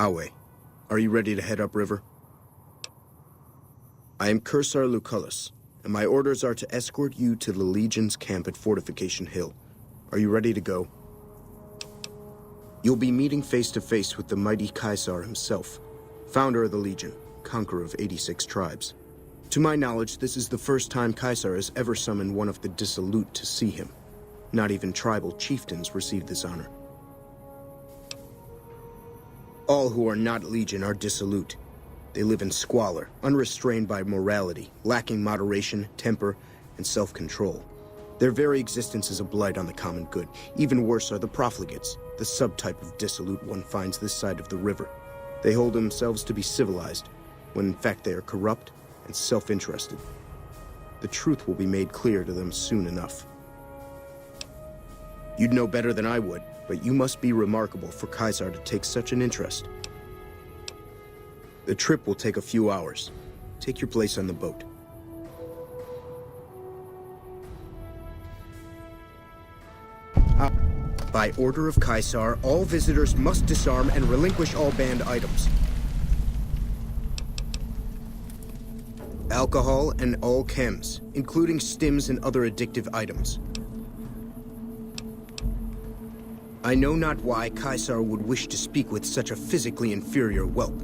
Awe, are you ready to head upriver? I am Cursar Lucullus, and my orders are to escort you to the Legion's camp at Fortification Hill. Are you ready to go? You'll be meeting face-to-face with the mighty Caesar himself, founder of the Legion, conqueror of 86 tribes. To my knowledge, this is the first time Caesar has ever summoned one of the dissolute to see him. Not even tribal chieftains received this honor. All who are not Legion are dissolute. They live in squalor, unrestrained by morality, lacking moderation, temper, and self-control. Their very existence is a blight on the common good. Even worse are the profligates, the subtype of dissolute one finds this side of the river. They hold themselves to be civilized, when in fact they are corrupt and self-interested. The truth will be made clear to them soon enough. You'd know better than I would, but you must be remarkable for Caesar to take such an interest. The trip will take a few hours. Take your place on the boat. By order of Caesar, all visitors must disarm and relinquish all banned items. Alcohol and all chems, including stims and other addictive items. I know not why Caesar would wish to speak with such a physically inferior whelp,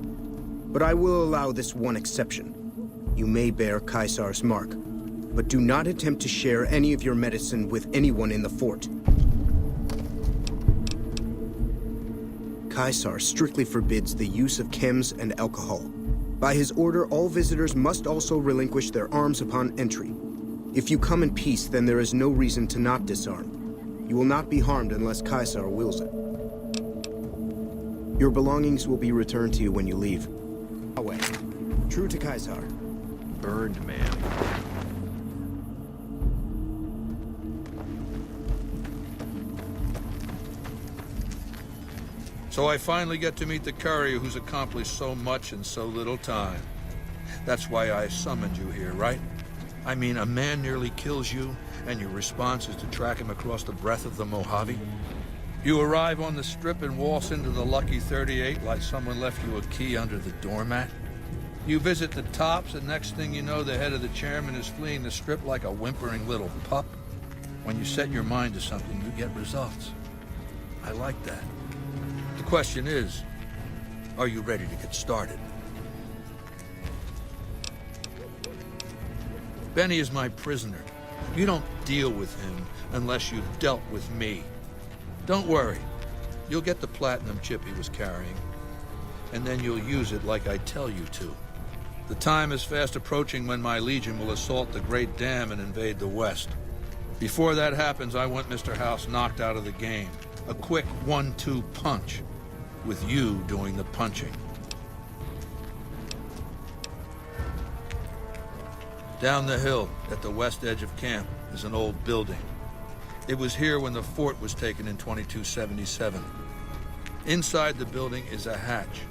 but I will allow this one exception. You may bear Caesar's mark, but do not attempt to share any of your medicine with anyone in the fort. Caesar strictly forbids the use of chems and alcohol. By his order, all visitors must also relinquish their arms upon entry. If you come in peace, then there is no reason to not disarm. You will not be harmed unless Caesar wills it. Your belongings will be returned to you when you leave. Away. True to Caesar. Burned man. So I finally get to meet the courier who's accomplished so much in so little time. That's why I summoned you here, right? I mean, a man nearly kills you, and your response is to track him across the breadth of the Mojave? You arrive on the strip and waltz into the Lucky 38 like someone left you a key under the doormat? You visit the tops, and next thing you know, the head of the chairman is fleeing the strip like a whimpering little pup? When you set your mind to something, you get results. I like that. The question is, are you ready to get started? Benny is my prisoner. You don't deal with him unless you've dealt with me. Don't worry. You'll get the platinum chip he was carrying, and then you'll use it like I tell you to. The time is fast approaching when my Legion will assault the Great Dam and invade the West. Before that happens, I want Mr. House knocked out of the game. A quick 1-2 punch, with you doing the punching. Down the hill, at the west edge of camp, is an old building. It was here when the fort was taken in 2277. Inside the building is a hatch,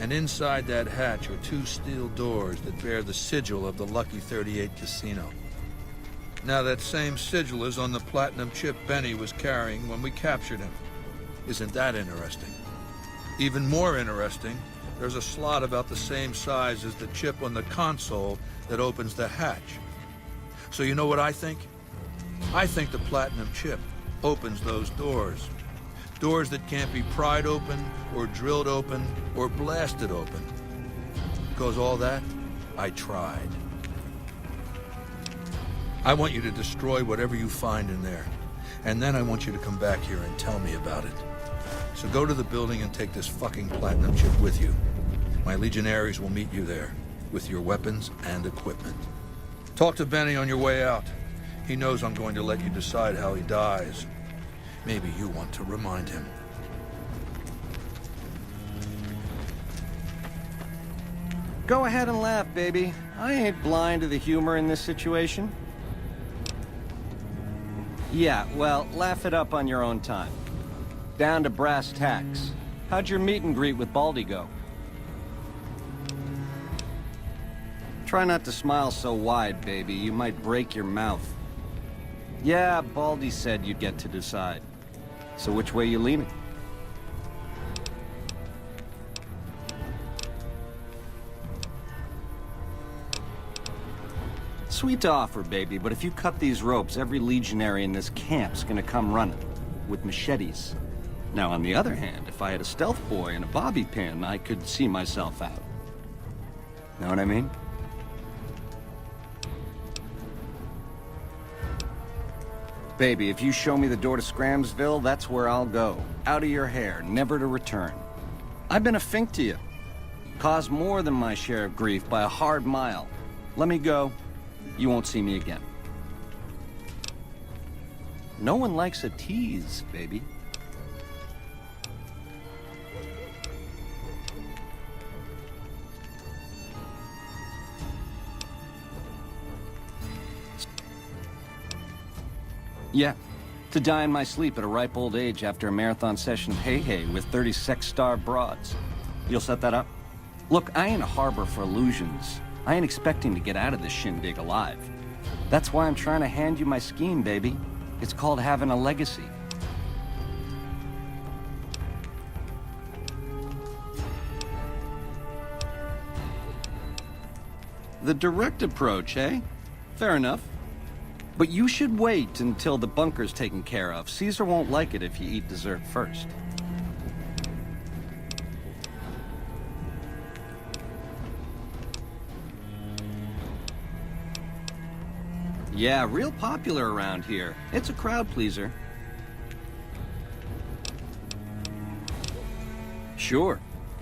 and inside that hatch are 2 steel doors that bear the sigil of the Lucky 38 Casino. Now that same sigil is on the platinum chip Benny was carrying when we captured him. Isn't that interesting? Even more interesting, there's a slot about the same size as the chip on the console that opens the hatch. So you know what I think? I think the platinum chip opens those doors. Doors that can't be pried open, or drilled open, or blasted open. Because all that, I tried. I want you to destroy whatever you find in there. And then I want you to come back here and tell me about it. So go to the building and take this fucking platinum chip with you. My legionaries will meet you there, with your weapons and equipment. Talk to Benny on your way out. He knows I'm going to let you decide how he dies. Maybe you want to remind him. Go ahead and laugh, baby. I ain't blind to the humor in this situation. Yeah, well, laugh it up on your own time. Down to brass tacks. How'd your meet and greet with Baldy go? Try not to smile so wide, baby. You might break your mouth. Yeah, Baldy said you'd get to decide. So which way you leaning? Sweet to offer, baby, but if you cut these ropes, every legionary in this camp's gonna come running. With machetes. Now, on the other hand, if I had a stealth boy and a bobby pin, I could see myself out. Know what I mean? Baby, if you show me the door to Scramsville, that's where I'll go. Out of your hair, never to return. I've been a fink to you. Caused more than my share of grief by a hard mile. Let me go. You won't see me again. No one likes a tease, baby. Yeah, to die in my sleep at a ripe old age after a marathon session of hey-hey with 30 sex-starved broads. You'll set that up? Look, I ain't a harbor for illusions. I ain't expecting to get out of this shindig alive. That's why I'm trying to hand you my scheme, baby. It's called having a legacy. The direct approach, eh? Fair enough. But you should wait until the bunker's taken care of. Caesar won't like it if you eat dessert first. Yeah, real popular around here. It's a crowd pleaser. Sure.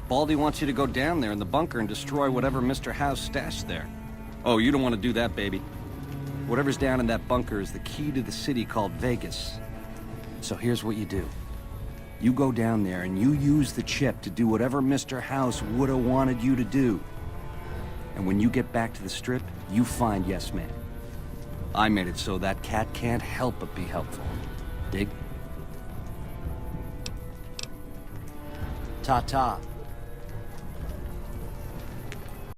Baldy wants you to go down there in the bunker and destroy whatever Mr. House stashed there. Oh, you don't want to do that, baby. Whatever's down in that bunker is the key to the city called Vegas. So here's what you do. You go down there and you use the chip to do whatever Mr. House would have wanted you to do. And when you get back to the strip, you find Yes Man. I made it so that cat can't help but be helpful. Dig? Ta-ta.